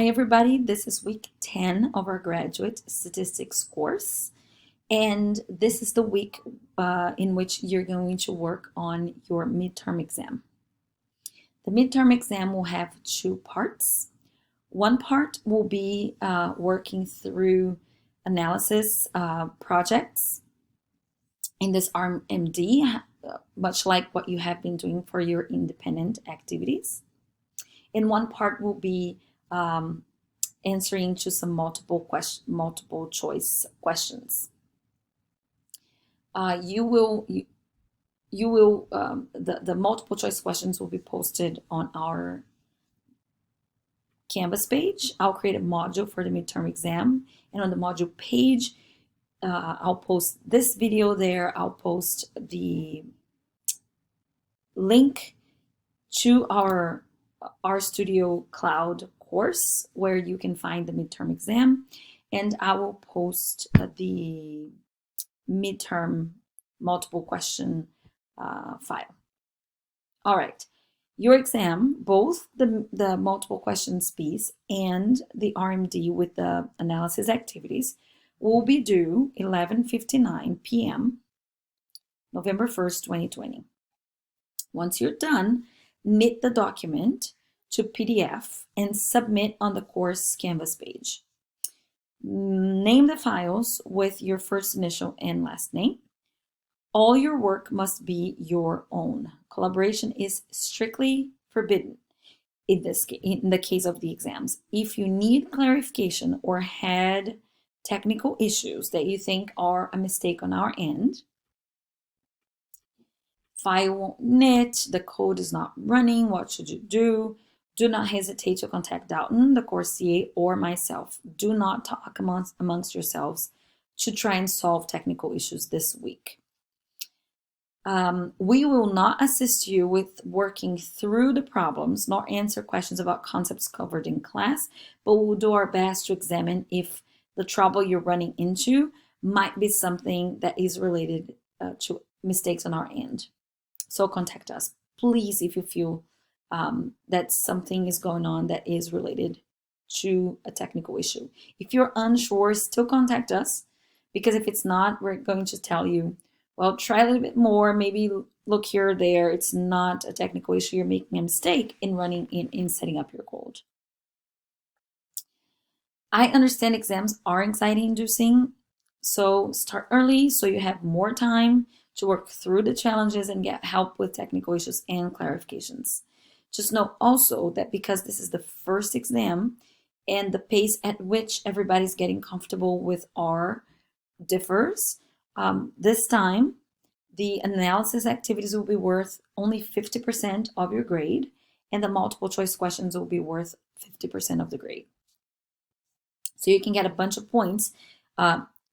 Hi everybody, this is week 10 of our graduate statistics course, and this is the week in which you're going to work on your midterm exam. The midterm exam will have two parts. One part will be working through analysis projects in this RMD, much like what you have been doing for your independent activities. And one part will be answering to some multiple choice questions. The multiple choice questions will be posted on our Canvas page. I'll create a module for the midterm exam, and on the module page, I'll post this video there. I'll post the link to our RStudio Cloud course where you can find the midterm exam, and I will post the midterm multiple question file. All right, your exam, both the multiple questions piece and the RMD with the analysis activities, will be due 11:59 p.m. November 1st, 2020. Once you're done, knit the document to PDF and submit on the course Canvas page. Name the files with your first initial and last name. All your work must be your own. Collaboration is strictly forbidden in the case of the exams. If you need clarification or had technical issues that you think are a mistake on our end, file won't knit, the code is not running, what should you do? Do not hesitate to contact Dalton, the course CA, or myself. Do not talk amongst yourselves to try and solve technical issues this week. We will not assist you with working through the problems, nor answer questions about concepts covered in class, but we'll do our best to examine if the trouble you're running into might be something that is related to mistakes on our end. So contact us, please, if you feel that something is going on that is related to a technical issue. If you're unsure, still contact us, because if it's not, we're going to tell you, well, try a little bit more, maybe look here or there. It's not a technical issue. You're making a mistake in setting up your code. I understand exams are anxiety-inducing, so start early so you have more time to work through the challenges and get help with technical issues and clarifications. Just know also that because this is the first exam and the pace at which everybody's getting comfortable with R differs, this time the analysis activities will be worth only 50% of your grade, and the multiple choice questions will be worth 50% of the grade. So you can get a bunch of points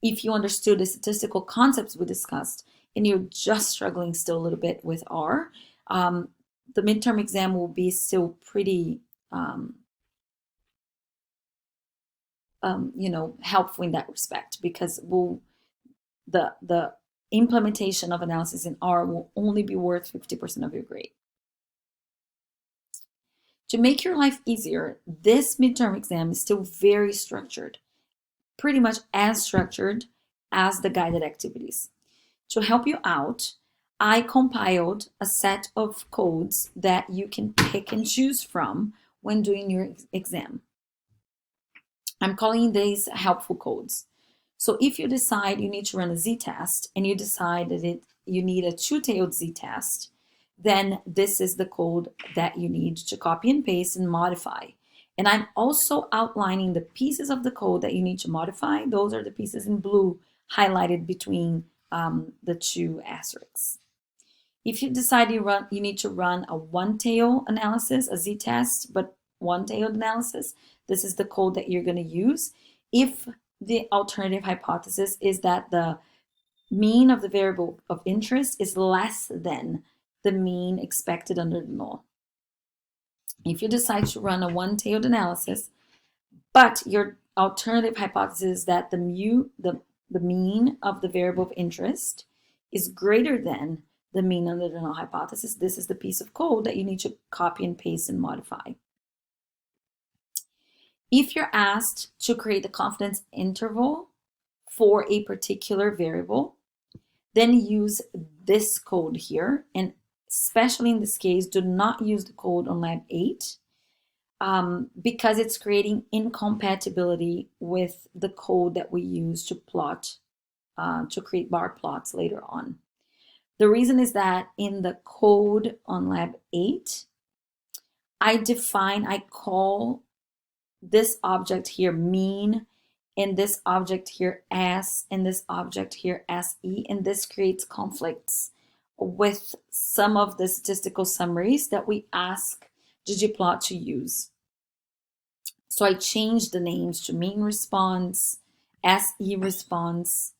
if you understood the statistical concepts we discussed and you're just struggling still a little bit with R. The midterm exam will be still pretty helpful in that respect, because the implementation of analysis in R will only be worth 50% of your grade. To make your life easier, this midterm exam is still very structured, pretty much as structured as the guided activities. To help you out, I compiled a set of codes that you can pick and choose from when doing your exam. I'm calling these helpful codes. So if you decide you need to run a z-test and you decide that you need a two-tailed z-test, then this is the code that you need to copy and paste and modify. And I'm also outlining the pieces of the code that you need to modify. Those are the pieces in blue highlighted between the two asterisks. If you decide you need to run a one-tail analysis, a z-test, but one-tailed analysis, this is the code that you're going to use if the alternative hypothesis is that the mean of the variable of interest is less than the mean expected under the law. If you decide to run a one-tailed analysis, but your alternative hypothesis is that the mean of the variable of interest is greater than the mean under the null hypothesis, this is the piece of code that you need to copy and paste and modify. If you're asked to create the confidence interval for a particular variable, then use this code here. And especially in this case, do not use the code on lab 8 because it's creating incompatibility with the code that we use to plot, to create bar plots later on. The reason is that in the code on lab 8, I call this object here mean, and this object here S, and this object here SE, and this creates conflicts with some of the statistical summaries that we ask ggplot to use. So I changed the names to mean response, SE response,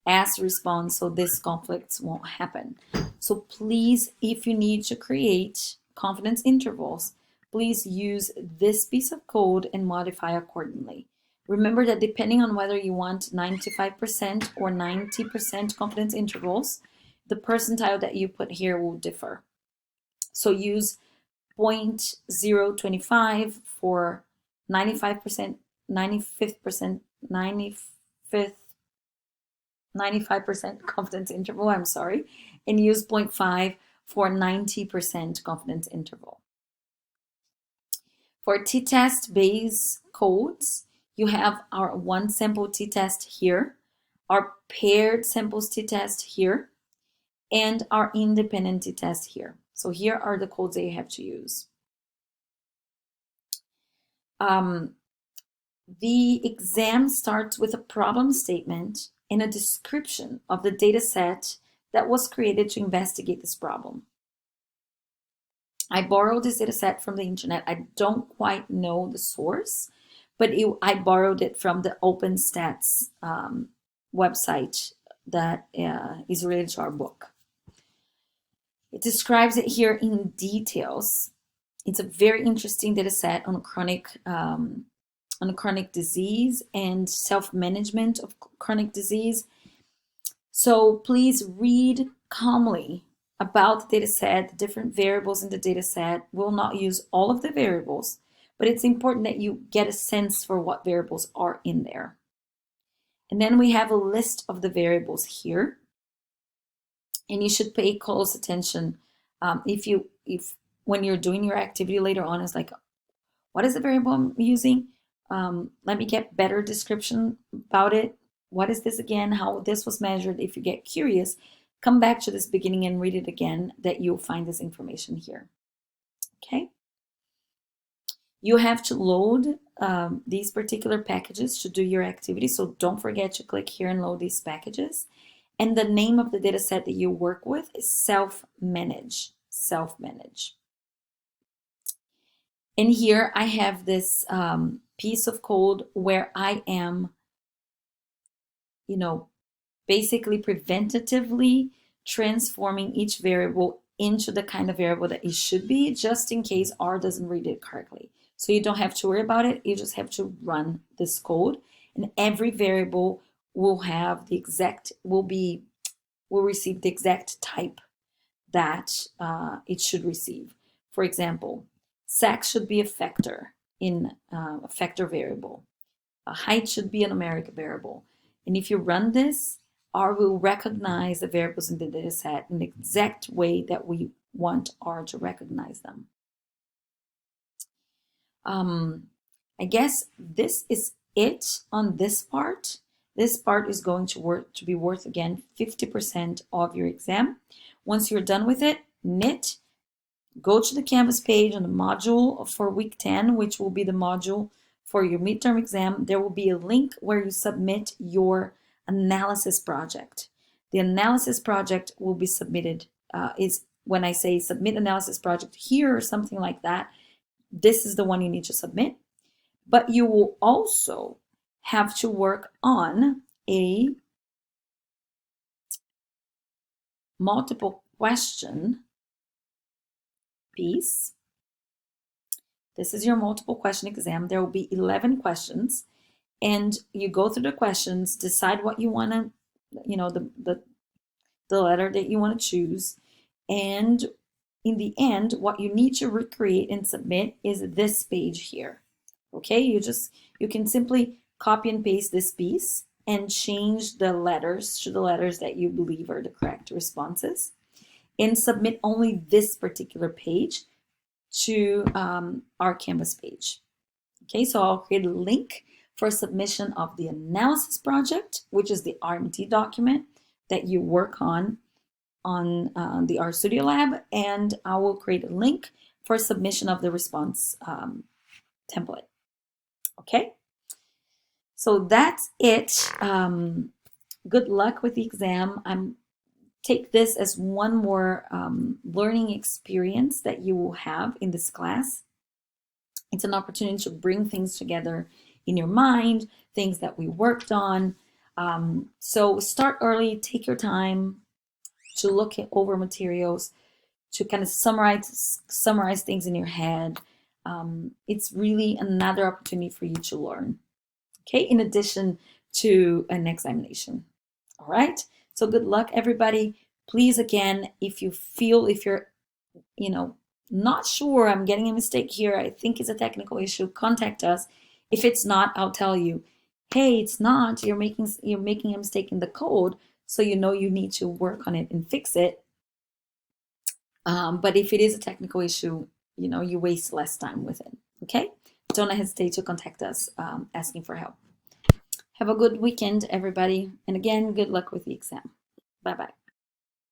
S response, so these conflicts won't happen. So please, if you need to create confidence intervals, please use this piece of code and modify accordingly. Remember that depending on whether you want 95% or 90% confidence intervals, the percentile that you put here will differ. So use 0.025 for 95%, 95% confidence interval, I'm sorry, and use 0.5 for 90% confidence interval. For t-test base codes, you have our one sample t-test here, our paired samples t-test here, and our independent t-test here. So here are the codes that you have to use. The exam starts with a problem statement and a description of the data set that was created to investigate this problem. I borrowed this data set from the internet. I don't quite know the source, but I borrowed it from the OpenStats website that is related to our book. It describes it here in details. It's a very interesting data set on chronic disease and self-management of chronic disease. So please read calmly about the data set, the different variables in the data set. We'll not use all of the variables, but it's important that you get a sense for what variables are in there. And then we have a list of the variables here. And you should pay close attention if when you're doing your activity later on, it's like, what is the variable I'm using? Let me get better description about it. What is this again? How this was measured? If you get curious, come back to this beginning and read it again, that you'll find this information here. Okay. You have to load these particular packages to do your activity. So don't forget to click here and load these packages. And the name of the data set that you work with is self-manage. Self-manage. And here I have this piece of code where I am, basically preventatively transforming each variable into the kind of variable that it should be, just in case R doesn't read it correctly. So you don't have to worry about it. You just have to run this code, and every variable will have the exact, will receive the exact type that it should receive. For example, sex should be a factor in a factor variable. Height should be a numeric variable. And if you run this, R will recognize the variables in the data set in the exact way that we want R to recognize them. I guess this is it on this part. This part is going to be worth, again, 50% of your exam. Once you're done with it, knit, go to the Canvas page on the module for week 10, which will be the module for your midterm exam. There will be a link where you submit your analysis project. The analysis project will be submitted, is when I say submit analysis project here or something like that, this is the one you need to submit. But you will also have to work on a multiple question piece. This is your multiple question exam. There will be 11 questions, and you go through the questions, decide what you want to, the letter that you want to choose, and in the end, what you need to recreate and submit is this page here. Okay, you can simply copy and paste this piece and change the letters to the letters that you believe are the correct responses, and submit only this particular page to our Canvas page. Okay, so I'll create a link for submission of the analysis project, which is the RMT document that you work on the RStudio Lab, and I will create a link for submission of the response template. Okay, so that's it. Good luck with the exam. Take this as one more learning experience that you will have in this class. It's an opportunity to bring things together in your mind, things that we worked on. So start early, take your time to look over materials, to kind of summarize things in your head. It's really another opportunity for you to learn, okay, in addition to an examination. All right, so good luck, everybody. Please, again, if you're not sure, I'm getting a mistake here, I think it's a technical issue, contact us. If it's not, I'll tell you, hey, it's not, you're making a mistake in the code, so you know you need to work on it and fix it. But if it is a technical issue, you waste less time with it. Okay, don't hesitate to contact us asking for help. Have a good weekend, everybody, and again, good luck with the exam. Bye bye.